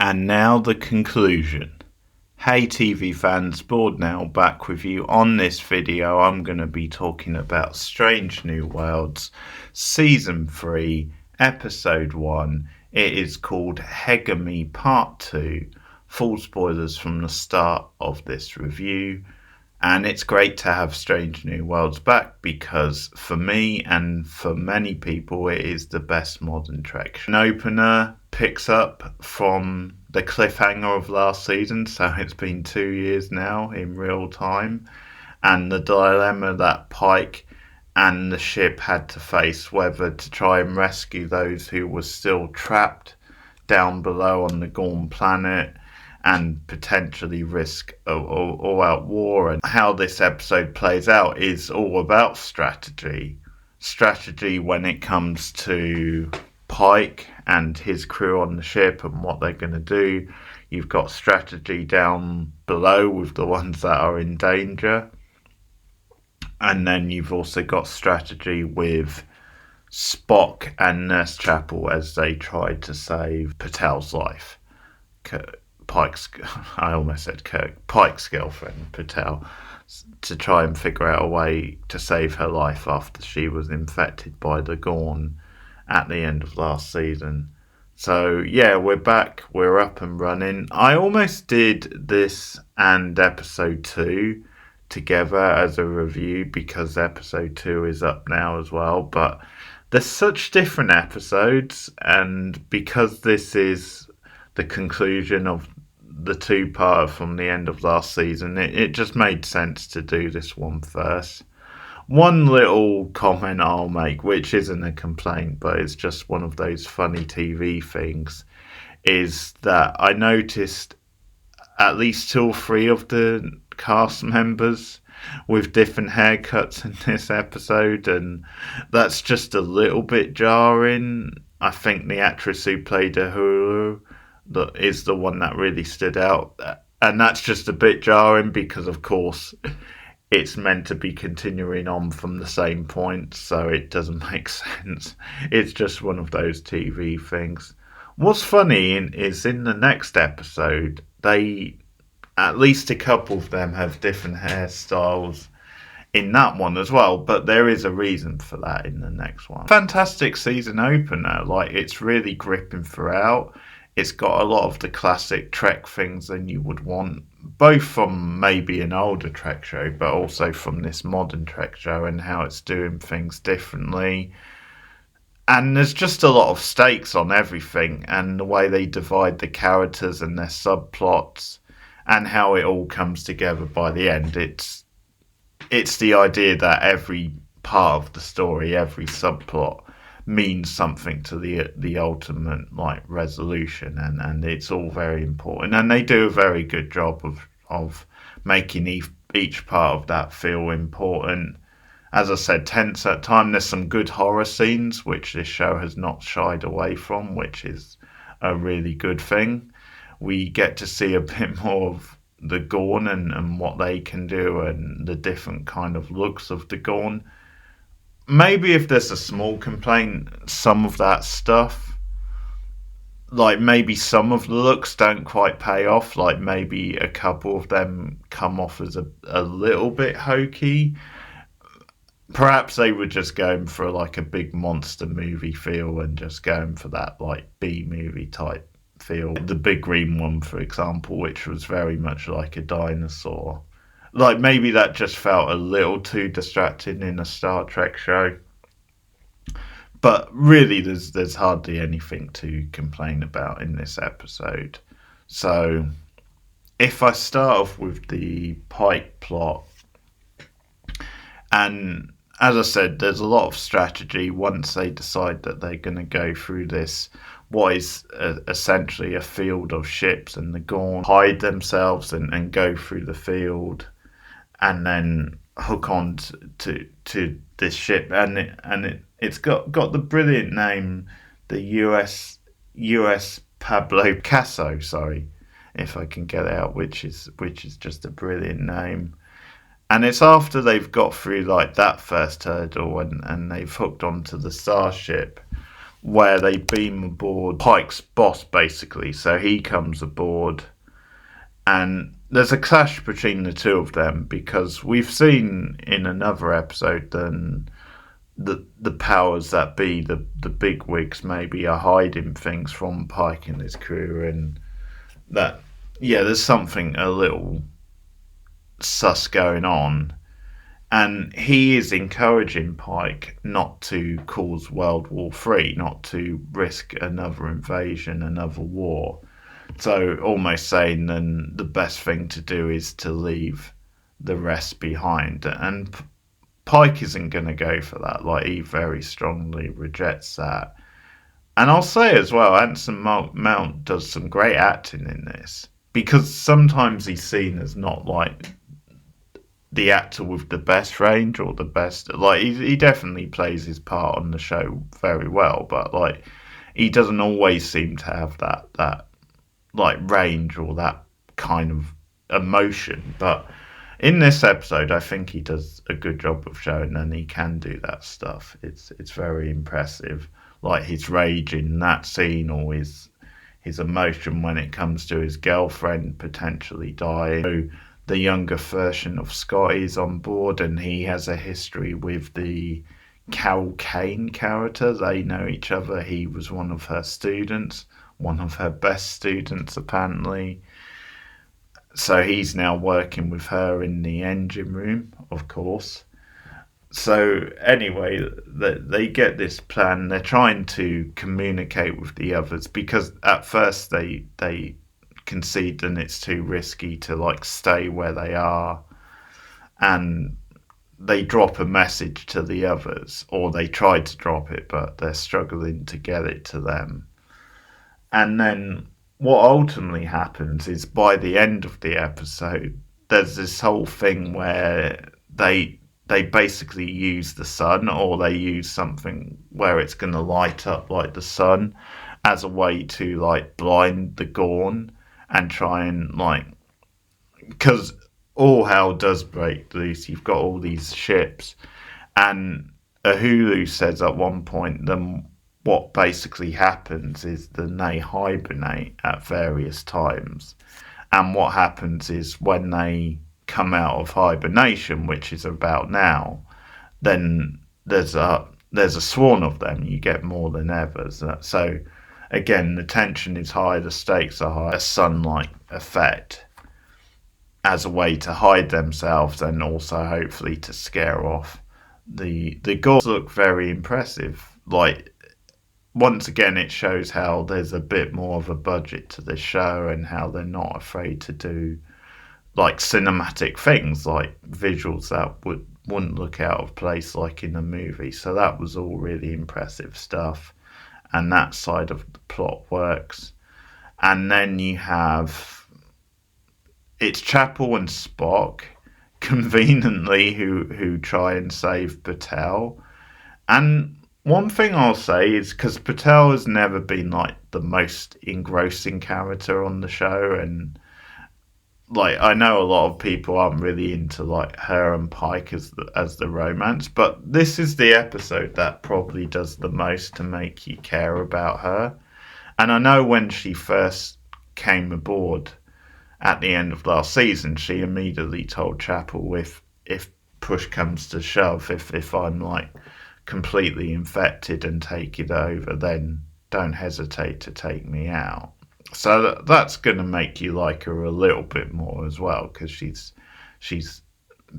And now the conclusion. Hey TV fans, Bored Now back with you. On this video I'm going to be talking about Strange New Worlds Season 3 Episode 1. It is called Hegamy Part 2. Full spoilers from the start of this review. And it's great to have Strange New Worlds back because for me and for many people it is the best modern Trek. An opener picks up from the cliffhanger of last season, so it's been 2 years now in real time, and the dilemma that Pike and the ship had to face, whether to try and rescue those who were still trapped down below on the Gorn planet and potentially risk all-out war. And how this episode plays out is all about strategy. Strategy when it comes to Pike and his crew on the ship and what they're going to do. You've got strategy down below with the ones that are in danger. And then you've also got strategy with Spock and Nurse Chapel as they try to save Patel's life. Pike's girlfriend, Patel, to try and figure out a way to save her life after she was infected by the Gorn at the end of last season. So yeah, we're back, we're up and running. I almost did this and episode 2 together as a review because episode 2 is up now as well, but they're such different episodes, and because this is the conclusion of the two-part from the end of last season, it just made sense to do this one first. One little comment I'll make, which isn't a complaint, but it's just one of those funny TV things, is that I noticed at least 2 or 3 of the cast members with different haircuts in this episode, and that's just a little bit jarring. I think the actress who played Uhuru that is the one that really stood out, and that's just a bit jarring because of course it's meant to be continuing on from the same point, so it doesn't make sense. It's just one of those TV things. What's funny is in the next episode, they, at least a couple of them, have different hairstyles in that one as well, but there is a reason for that in the next one. Fantastic season opener, like it's really gripping throughout. It's got a lot of the classic Trek things that you would want, both from maybe an older Trek show, but also from this modern Trek show and how it's doing things differently. And there's just a lot of stakes on everything, and the way they divide the characters and their subplots and how it all comes together by the end. It's the idea that every part of the story, every subplot, means something to the ultimate resolution, and it's all very important, and they do a very good job of making each part of that feel important. As I said, tense at times. There's some good horror scenes which this show has not shied away from, which is a really good thing. We get to see a bit more of the Gorn and what they can do and the different kind of looks of the Gorn. Maybe if there's a small complaint, some of that stuff, like maybe some of the looks don't quite pay off, like maybe a couple of them come off as a little bit hokey. Perhaps they were just going for like a big monster movie feel and just going for that like B movie type feel. The big green one, for example, which was very much like a dinosaur. Like maybe that just felt a little too distracting in a Star Trek show. But really there's hardly anything to complain about in this episode. So if I start off with the Pike plot, and as I said, there's a lot of strategy once they decide that they're going to go through this, what is essentially a field of ships, and the Gorn hide themselves and go through the field and then hook on to this ship, and it's got the brilliant name, the US Pablo Picasso, sorry, if I can get it out, which is just a brilliant name. And it's after they've got through like that first hurdle and they've hooked onto the starship where they beam aboard Pike's boss, basically. So he comes aboard, and there's a clash between the two of them because we've seen in another episode then the powers that be, the big wigs maybe, are hiding things from Pike and his crew, and that, yeah, there's something a little sus going on. And he is encouraging Pike not to cause World War III, not to risk another invasion, another war. So almost saying then the best thing to do is to leave the rest behind. And Pike isn't going to go for that. Like, he very strongly rejects that. And I'll say as well, Anson Mount does some great acting in this, because sometimes he's seen as not like the actor with the best range or the best. Like, he definitely plays his part on the show very well, but like, he doesn't always seem to have that like range or that kind of emotion. But in this episode, I think he does a good job of showing that he can do that stuff. It's very impressive, like his rage in that scene, or his emotion when it comes to his girlfriend potentially dying. So the younger version of Scott is on board, and he has a history with the Carol Kane character. They know each other. He was one of her students, one of her best students apparently. So he's now working with her in the engine room, of course. So anyway, they get this plan. They're trying to communicate with the others, because at first they concede and it's too risky to like stay where they are, and they drop a message to the others, or they try to drop it, but they're struggling to get it to them. And then what ultimately happens is, by the end of the episode, there's this whole thing where they basically use the sun, or they use something where it's going to light up like the sun, as a way to like blind the Gorn and try and like, because all hell does break loose. You've got all these ships, and Uhuru says at one point, then what basically happens is then they hibernate at various times. And what happens is, when they come out of hibernation, which is about now, then there's a swarm of them. You get more than ever. So again, the tension is high, the stakes are high. A sun-like effect as a way to hide themselves, and also hopefully to scare off the gods. Look very impressive. Like, once again, it shows how there's a bit more of a budget to this show, and how they're not afraid to do like cinematic things, like visuals that wouldn't look out of place like in a movie. So that was all really impressive stuff, and that side of the plot works. And then you have, it's Chapel and Spock conveniently who try and save Patel. And one thing I'll say is, because Patel has never been like the most engrossing character on the show, and like, I know a lot of people aren't really into like her and Pike as the romance, but this is the episode that probably does the most to make you care about her. And I know when she first came aboard at the end of last season, she immediately told Chapel, if push comes to shove, if I'm like completely infected and take it over, then don't hesitate to take me out. So that's going to make you like her a little bit more as well, because she's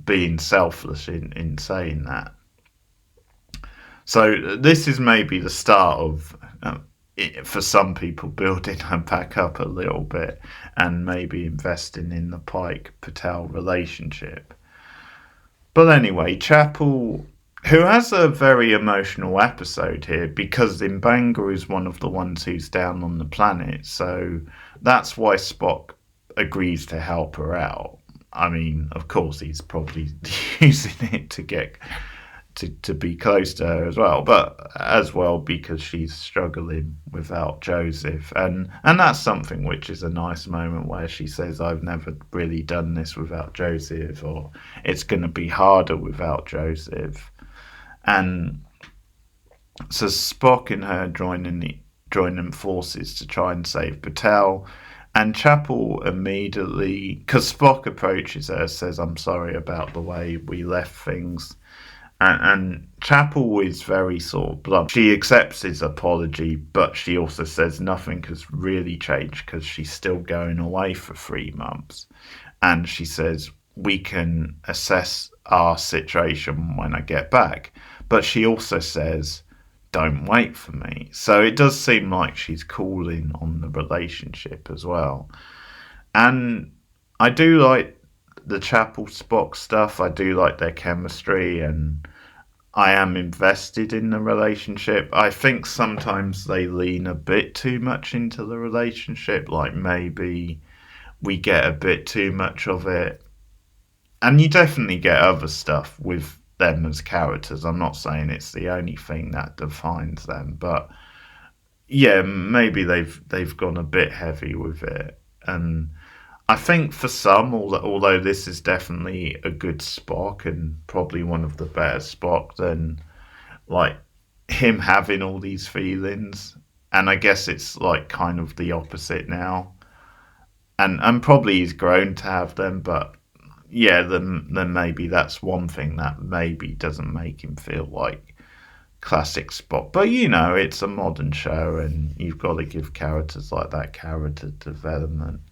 being selfless in saying that. So this is maybe the start of, for some people, building her back up a little bit, and maybe investing in the Pike-Patel relationship. But anyway, Chapel, who has a very emotional episode here, because M'Benga is one of the ones who's down on the planet, so that's why Spock agrees to help her out. I mean, of course, he's probably using it to get to be close to her as well, but as well because she's struggling without Joseph, and that's something which is a nice moment where she says, I've never really done this without Joseph, or it's going to be harder without Joseph. And So Spock and her joining forces to try and save Patel. And Chapel immediately, because Spock approaches her, says, "I'm sorry about the way we left things." And Chapel is very sort of blunt. She accepts his apology, but she also says nothing has really changed because she's still going away for 3 months. And she says, "We can assess our situation when I get back." But she also says, "Don't wait for me." So it does seem like she's calling on the relationship as well. And I do like the Chapel Spock stuff. I do like their chemistry, and I am invested in the relationship. I think sometimes they lean a bit too much into the relationship, like maybe we get a bit too much of it. And you definitely get other stuff with them as characters. I'm not saying it's the only thing that defines them, but yeah, maybe they've gone a bit heavy with it. And I think for some, although this is definitely a good Spock and probably one of the better Spock, then like him having all these feelings, and I guess it's like kind of the opposite now, and probably he's grown to have them, but yeah, then maybe that's one thing that maybe doesn't make him feel like classic Spock. But it's a modern show, and you've got to give characters like that character development.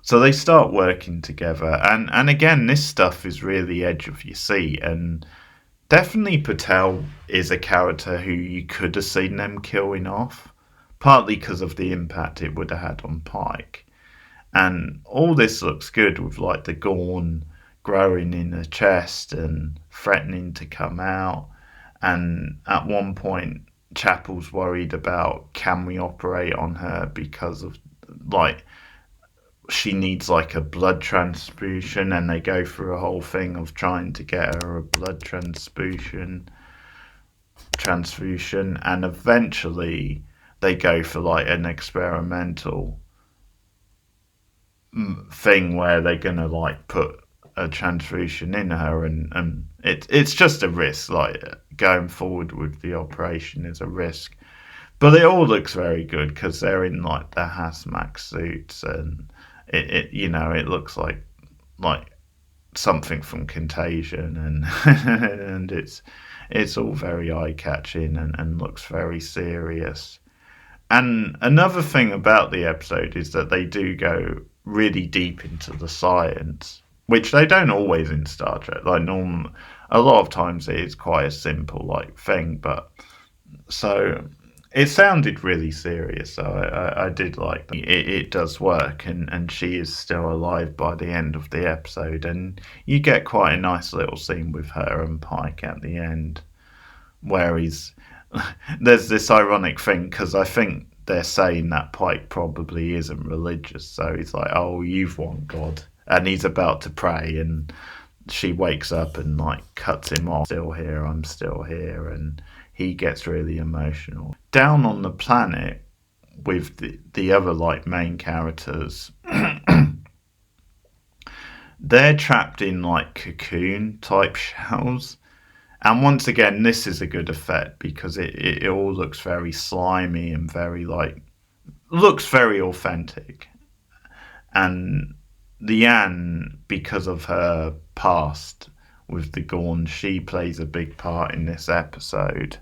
So they start working together, and again, this stuff is really edge of your seat, and definitely Patel is a character who you could have seen them killing off, partly because of the impact it would have had on Pike. And all this looks good with like the Gorn growing in her chest and threatening to come out. And at one point, Chapel's worried about, can we operate on her because of like she needs like a blood transfusion, and they go through a whole thing of trying to get her a blood transfusion, and eventually they go for like an experimental thing where they're gonna like put a transfusion in her, and it's just a risk. Like going forward with the operation is a risk, but it all looks very good because they're in like the hazmat suits, and it looks like something from Contagion, and and it's all very eye catching, and looks very serious. And another thing about the episode is that they do go really deep into the science, which they don't always in Star Trek. Like a lot of times it is quite a simple like thing, but so it sounded really serious. So I did like that. It does work, and she is still alive by the end of the episode, and you get quite a nice little scene with her and Pike at the end, where there's this ironic thing because I think they're saying that Pike probably isn't religious, so he's like, "Oh, you've won God," and he's about to pray, and she wakes up and like cuts him off. "Still here, I'm still here," and he gets really emotional. Down on the planet with the other like main characters, they're trapped in like cocoon type shells. And once again, this is a good effect because it all looks very slimy and very like looks very authentic. And Leanne, because of her past with the Gorn, she plays a big part in this episode.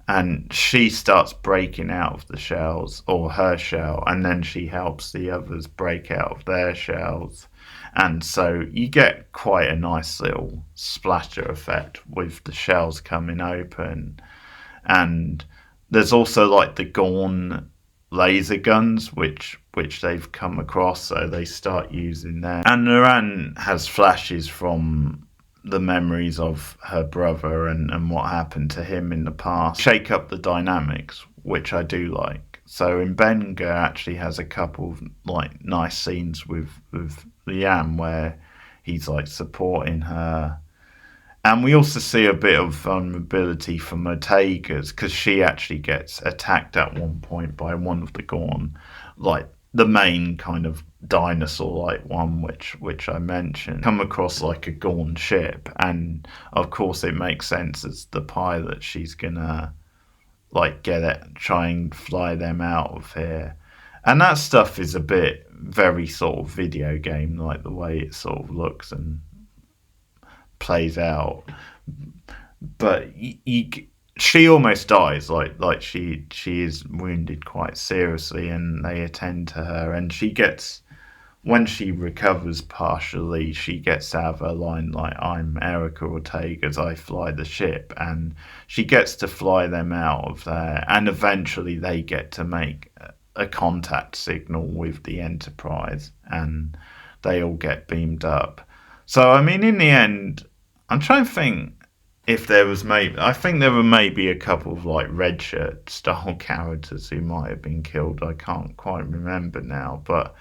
And she starts breaking out of the shells, or her shell, and then she helps the others break out of their shells. And so you get quite a nice little splatter effect with the shells coming open. And there's also like the Gorn laser guns, which they've come across, so they start using them. And Naran has flashes from the memories of her brother and what happened to him in the past. Shake up the dynamics, which I do like. So Mbenga actually has a couple of like nice scenes with Leanne where he's like supporting her. And we also see a bit of vulnerability from Ortega's because she actually gets attacked at one point by one of the Gorn, like the main kind of dinosaur-like one, which I mentioned, come across like a Gorn ship, and of course it makes sense as the pilot she's gonna like get it, try and fly them out of here, and that stuff is a bit very sort of video game like, the way it sort of looks and plays out. But she almost dies, like she is wounded quite seriously, and they attend to her, and she gets, when she recovers partially, she gets out of her line like, I'm Erica Ortega's, I fly the ship, and she gets to fly them out of there, and eventually they get to make a contact signal with the Enterprise, and they all get beamed up. So I mean, in the end, I'm trying to think if there was I think there were maybe a couple of like red shirt style characters who might have been killed. I can't quite remember now, but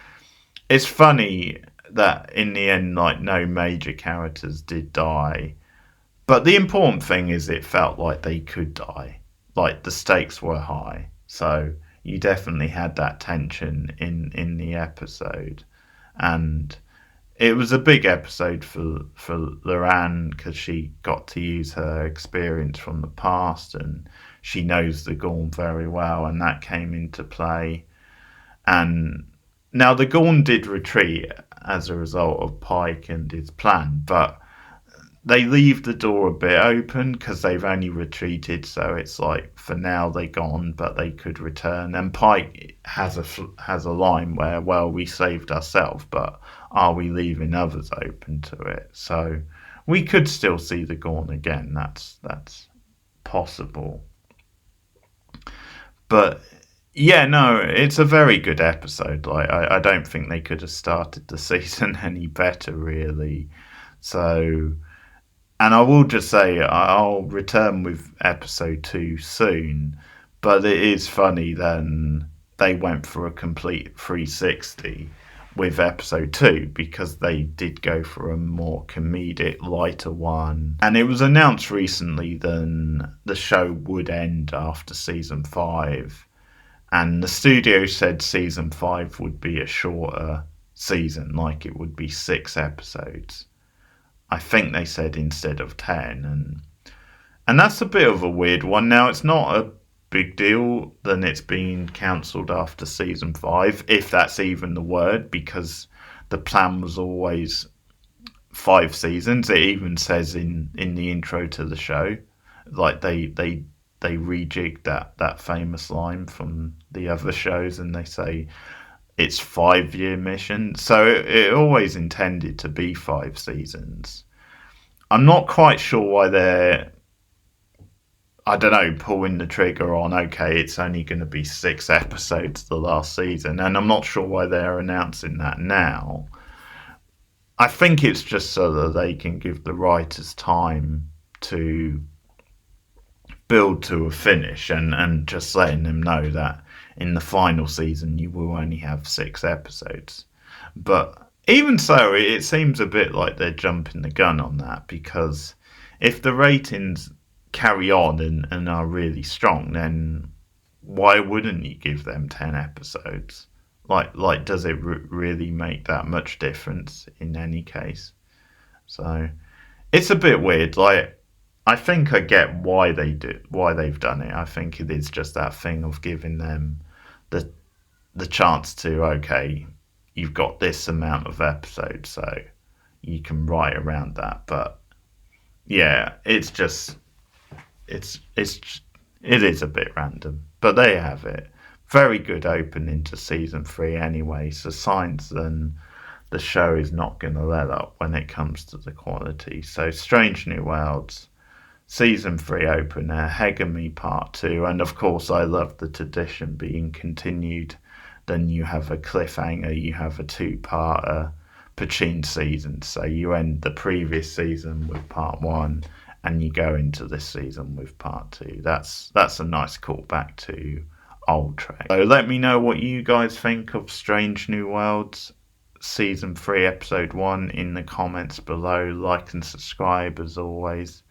it's funny that in the end, like, no major characters did die. But the important thing is it felt like they could die. Like, the stakes were high. So you definitely had that tension in the episode. And it was a big episode for Loran, because she got to use her experience from the past, and she knows the Gorn very well, and that came into play. And now the Gorn did retreat as a result of Pike and his plan, but they leave the door a bit open because they've only retreated, so it's like, for now they're gone, but they could return. And Pike has a line where, well, we saved ourselves, but are we leaving others open to it? So we could still see the Gorn again. That's possible. But yeah, no, it's a very good episode. Like, I don't think they could have started the season any better, really. So, and I will just say, I'll return with episode 2 soon, but it is funny then they went for a complete 360 with episode 2, because they did go for a more comedic, lighter one. And it was announced recently that the show would end after season 5. And the studio said season 5 would be a shorter season, like it would be 6 episodes. I think they said instead of 10, and that's a bit of a weird one. Now, it's not a big deal then it's been cancelled after season 5, if that's even the word, because the plan was always 5 seasons. It even says in the intro to the show, like they rejigged that famous line from the other shows, and they say it's 5-year mission. So it always intended to be 5 seasons. I'm not quite sure why they're, I don't know, pulling the trigger on, okay, it's only going to be 6 episodes the last season. And I'm not sure why they're announcing that now. I think it's just so that they can give the writers time to build to a finish, and just letting them know that in the final season you will only have 6 episodes. But even so, it seems a bit like they're jumping the gun on that, because if the ratings carry on and are really strong, then why wouldn't you give them 10 episodes? Like does it really make that much difference in any case? So it's a bit weird. Like, I think I get why they've done it. I think it is just that thing of giving them the chance to, okay, you've got this amount of episodes, so you can write around that. But yeah, it is a bit random, but they have it. Very good opening to season 3 anyway, so signs then the show is not going to let up when it comes to the quality. So Strange New Worlds, season 3 opener, Hegemony Part 2, and of course I love the tradition being continued. Then you have a cliffhanger, you have a 2-parter Pachin season, so you end the previous season with part 1 and you go into this season with part 2. That's a nice callback to old Trek. So let me know what you guys think of Strange New Worlds season 3 episode 1 in the comments below. Like and subscribe as always.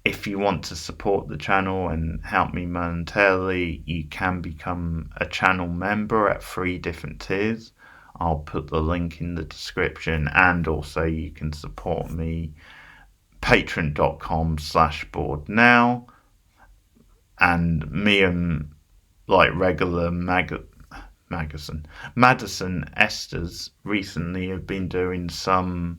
If you want to support the channel and help me monetarily, you can become a channel member at 3 different tiers. I'll put the link in the description, and also you can support me patreon.com/borednow, and me and like regular Madison Esters recently have been doing some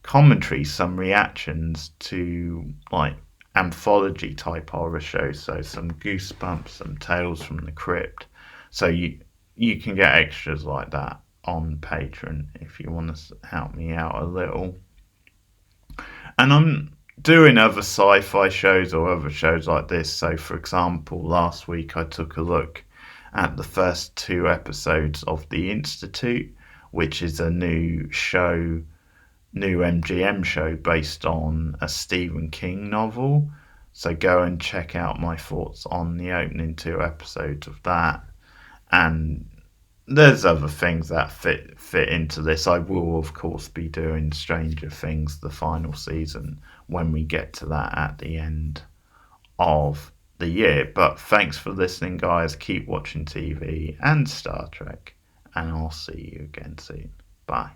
commentary, some reactions to like anthology type horror shows, so some Goosebumps, some Tales from the Crypt. So you can get extras like that on Patreon if you want to help me out a little. And I'm doing other sci-fi shows or other shows like this. So for example, last week I took a look at the first 2 episodes of The Institute, which is a new MGM show based on a Stephen King novel. So go and check out my thoughts on the opening 2 episodes of that. And there's other things that fit into this. I will of course be doing Stranger Things, the final season, when we get to that at the end of the year. But thanks for listening, guys. Keep watching TV and Star Trek, and I'll see you again soon. Bye.